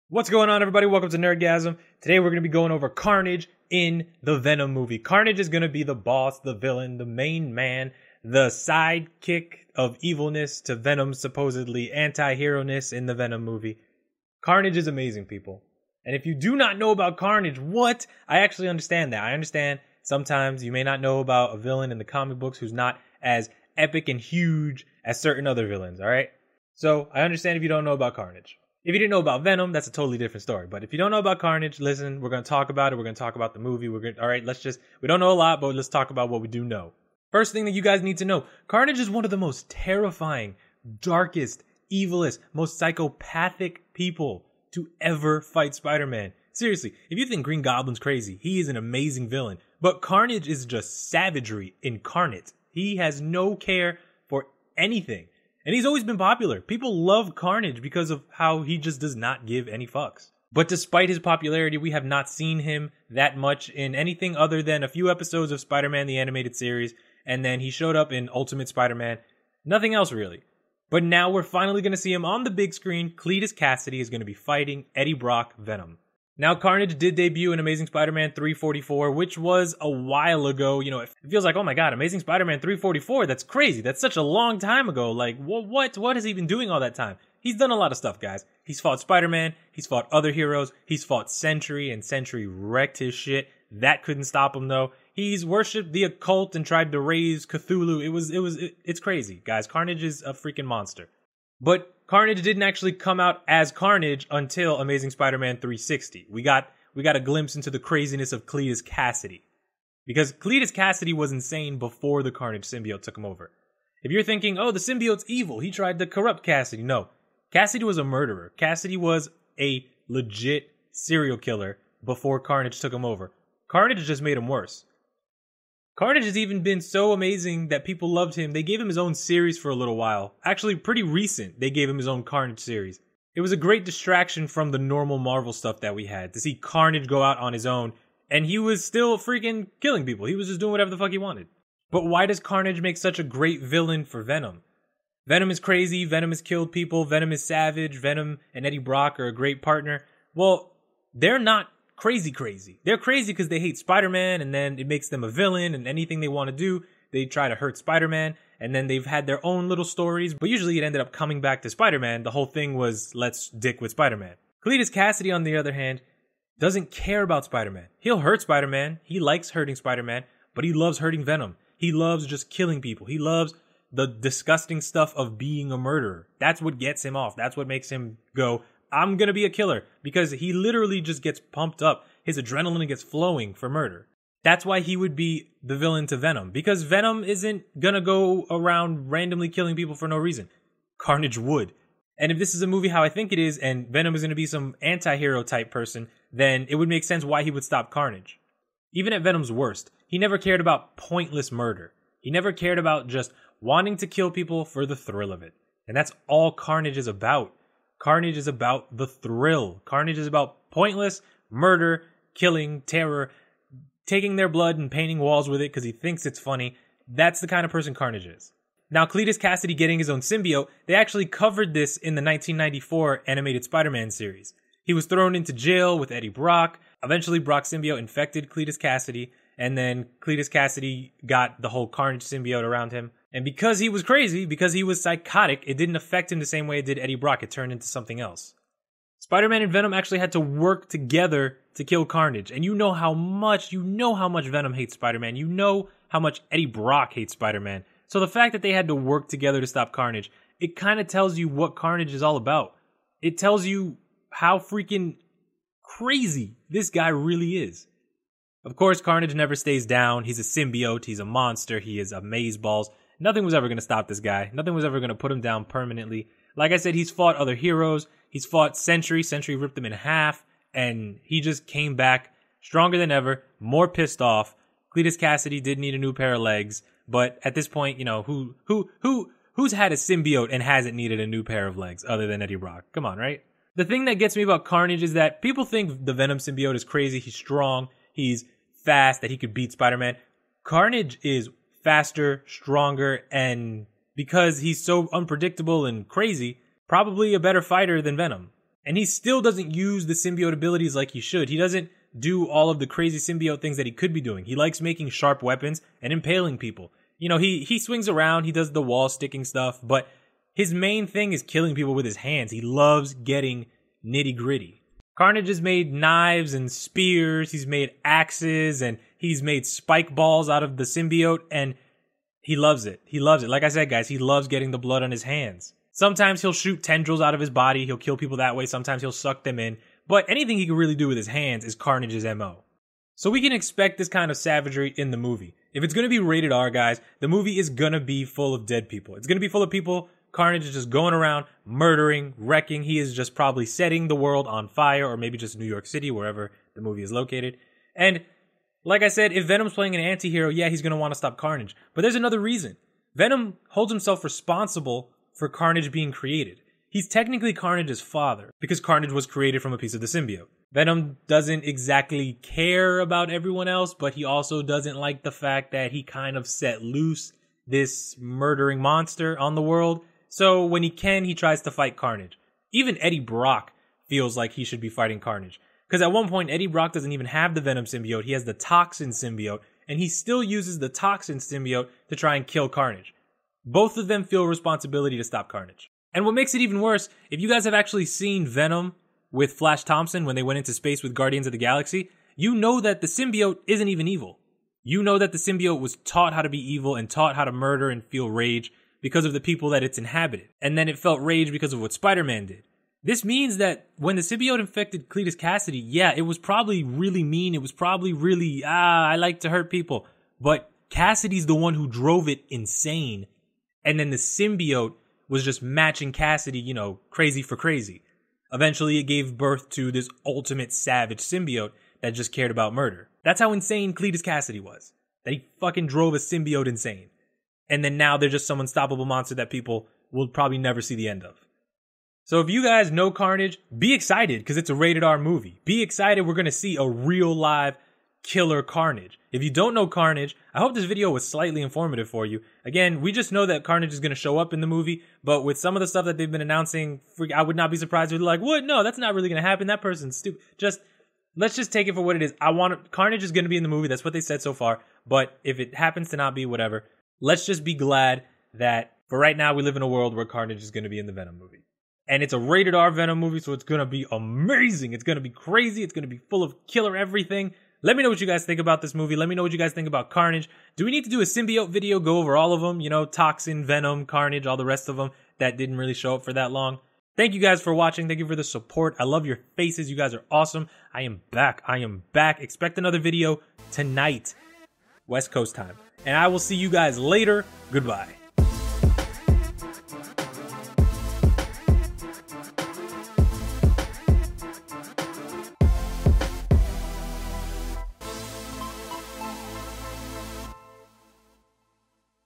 What's going on, everybody? Welcome to Nerdgasm. Today we're going to be going over Carnage in the Venom movie. Carnage is going to be the boss, the villain, the main man, the sidekick of evilness to Venom's supposedly anti-hero-ness in the Venom movie. Carnage is amazing, people. And if you do not know about Carnage, what? I actually understand that. I understand sometimes you may not know about a villain in the comic books who's not as epic and huge as certain other villains, alright? So, I understand if you don't know about Carnage. If you didn't know about Venom, that's a totally different story. But if you don't know about Carnage, listen, we're going to talk about it. We're going to talk about the movie. We don't know a lot, but let's talk about what we do know. First thing that you guys need to know, Carnage is one of the most terrifying, darkest, evilest, most psychopathic people to ever fight Spider-Man. Seriously, if you think Green Goblin's crazy, he is an amazing villain. But Carnage is just savagery incarnate. He has no care for anything. And he's always been popular. People love Carnage because of how he just does not give any fucks. But despite his popularity, we have not seen him that much in anything other than a few episodes of Spider-Man the Animated Series, and then he showed up in Ultimate Spider-Man. Nothing else really. But now we're finally going to see him on the big screen. Cletus Kasady is going to be fighting Eddie Brock Venom. Now, Carnage did debut in Amazing Spider-Man 344, which was a while ago. You know, it feels like, oh my god, Amazing Spider-Man 344, that's crazy. That's such a long time ago. Like, what has he been doing all that time? He's done a lot of stuff, guys. He's fought Spider-Man, he's fought other heroes, he's fought Sentry, and Sentry wrecked his shit. That couldn't stop him, though. He's worshipped the occult and tried to raise Cthulhu. It's crazy, guys. Carnage is a freaking monster. But Carnage didn't actually come out as Carnage until Amazing Spider-Man 360. We got a glimpse into the craziness of Cletus Kasady. Because Cletus Kasady was insane before the Carnage symbiote took him over. If you're thinking, oh, the symbiote's evil, he tried to corrupt Kasady. No. Kasady was a murderer. Kasady was a legit serial killer before Carnage took him over. Carnage just made him worse. Carnage has even been so amazing that people loved him. They gave him his own series for a little while. Actually, pretty recent, they gave him his own Carnage series. It was a great distraction from the normal Marvel stuff that we had, to see Carnage go out on his own, and he was still freaking killing people. He was just doing whatever the fuck he wanted. But why does Carnage make such a great villain for Venom? Venom is crazy, Venom has killed people, Venom is savage, Venom and Eddie Brock are a great partner. Well, they're not crazy. They're crazy because they hate Spider-Man, and then it makes them a villain, and anything they want to do, they try to hurt Spider-Man, and then they've had their own little stories, but usually it ended up coming back to Spider-Man. The whole thing was, let's dick with Spider-Man. Cletus Kasady, on the other hand, doesn't care about Spider-Man. He'll hurt Spider-Man, he likes hurting Spider-Man, but he loves hurting Venom. He loves just killing people. He loves the disgusting stuff of being a murderer. That's what gets him off. That's what makes him go, I'm gonna be a killer, because he literally just gets pumped up. His adrenaline gets flowing for murder. That's why he would be the villain to Venom, because Venom isn't gonna go around randomly killing people for no reason. Carnage would. And if this is a movie how I think it is, and Venom is gonna be some anti-hero type person, then it would make sense why he would stop Carnage. Even at Venom's worst, he never cared about pointless murder. He never cared about just wanting to kill people for the thrill of it. And that's all Carnage is about. Carnage is about the thrill. Carnage is about pointless murder, killing, terror, taking their blood and painting walls with it because he thinks it's funny. That's the kind of person Carnage is. Now, Cletus Kasady getting his own symbiote, they actually covered this in the 1994 animated Spider-Man series. He was thrown into jail with Eddie Brock. Eventually, Brock's symbiote infected Cletus Kasady, and then Cletus Kasady got the whole Carnage symbiote around him. And because he was crazy, because he was psychotic, it didn't affect him the same way it did Eddie Brock. It turned into something else. Spider-Man and Venom actually had to work together to kill Carnage. And you know how much Venom hates Spider-Man. You know how much Eddie Brock hates Spider-Man. So the fact that they had to work together to stop Carnage, it kind of tells you what Carnage is all about. It tells you how freaking crazy this guy really is. Of course, Carnage never stays down. He's a symbiote. He's a monster. He is amazeballs. Nothing was ever going to stop this guy. Nothing was ever going to put him down permanently. Like I said, he's fought other heroes. He's fought Sentry. Sentry ripped him in half. And he just came back stronger than ever, more pissed off. Cletus Kasady did need a new pair of legs. But at this point, you know, who's had a symbiote and hasn't needed a new pair of legs other than Eddie Brock? Come on, right? The thing that gets me about Carnage is that people think the Venom symbiote is crazy. He's strong. He's fast, that he could beat Spider-Man. Carnage is faster, stronger, and because he's so unpredictable and crazy, probably a better fighter than Venom. And he still doesn't use the symbiote abilities like he should. He doesn't do all of the crazy symbiote things that he could be doing. He likes making sharp weapons and impaling people. You know, he swings around, he does the wall sticking stuff, but his main thing is killing people with his hands. He loves getting nitty gritty. Carnage has made knives and spears, he's made axes, and he's made spike balls out of the symbiote, and he loves it. He loves it. Like I said, guys, he loves getting the blood on his hands. Sometimes he'll shoot tendrils out of his body, he'll kill people that way, sometimes he'll suck them in, but anything he can really do with his hands is Carnage's MO. So we can expect this kind of savagery in the movie. If it's going to be rated R, guys, the movie is going to be full of dead people. It's going to be full of people. Carnage is just going around, murdering, wrecking. He is just probably setting the world on fire, or maybe just New York City, wherever the movie is located. And like I said, if Venom's playing an anti-hero, yeah, he's going to want to stop Carnage. But there's another reason. Venom holds himself responsible for Carnage being created. He's technically Carnage's father, because Carnage was created from a piece of the symbiote. Venom doesn't exactly care about everyone else, but he also doesn't like the fact that he kind of set loose this murdering monster on the world. So when he can, he tries to fight Carnage. Even Eddie Brock feels like he should be fighting Carnage. Because at one point, Eddie Brock doesn't even have the Venom symbiote. He has the Toxin symbiote, and he still uses the Toxin symbiote to try and kill Carnage. Both of them feel responsibility to stop Carnage. And what makes it even worse, if you guys have actually seen Venom with Flash Thompson when they went into space with Guardians of the Galaxy, you know that the symbiote isn't even evil. You know that the symbiote was taught how to be evil and taught how to murder and feel rage because of the people that it's inhabited. And then it felt rage because of what Spider-Man did. This means that when the symbiote infected Cletus Kasady, yeah, it was probably really mean. It was probably really, I like to hurt people. But Kasady's the one who drove it insane. And then the symbiote was just matching Kasady, you know, crazy for crazy. Eventually, it gave birth to this ultimate savage symbiote that just cared about murder. That's how insane Cletus Kasady was. That he fucking drove a symbiote insane. And then now they're just some unstoppable monster that people will probably never see the end of. So if you guys know Carnage, be excited because it's a rated R movie. Be excited, we're going to see a real live killer Carnage. If you don't know Carnage, I hope this video was slightly informative for you. Again, we just know that Carnage is going to show up in the movie, but with some of the stuff that they've been announcing, I would not be surprised if they're like, what? No, that's not really going to happen. That person's stupid. Let's just take it for what it is. Carnage is going to be in the movie. That's what they said so far. But if it happens to not be, whatever. Let's just be glad that for right now, we live in a world where Carnage is going to be in the Venom movie. And it's a rated R Venom movie, so it's going to be amazing. It's going to be crazy. It's going to be full of killer everything. Let me know what you guys think about this movie. Let me know what you guys think about Carnage. Do we need to do a symbiote video, go over all of them? You know, Toxin, Venom, Carnage, all the rest of them that didn't really show up for that long. Thank you guys for watching. Thank you for the support. I love your faces. You guys are awesome. I am back. Expect another video tonight, West Coast time. And I will see you guys later. Goodbye.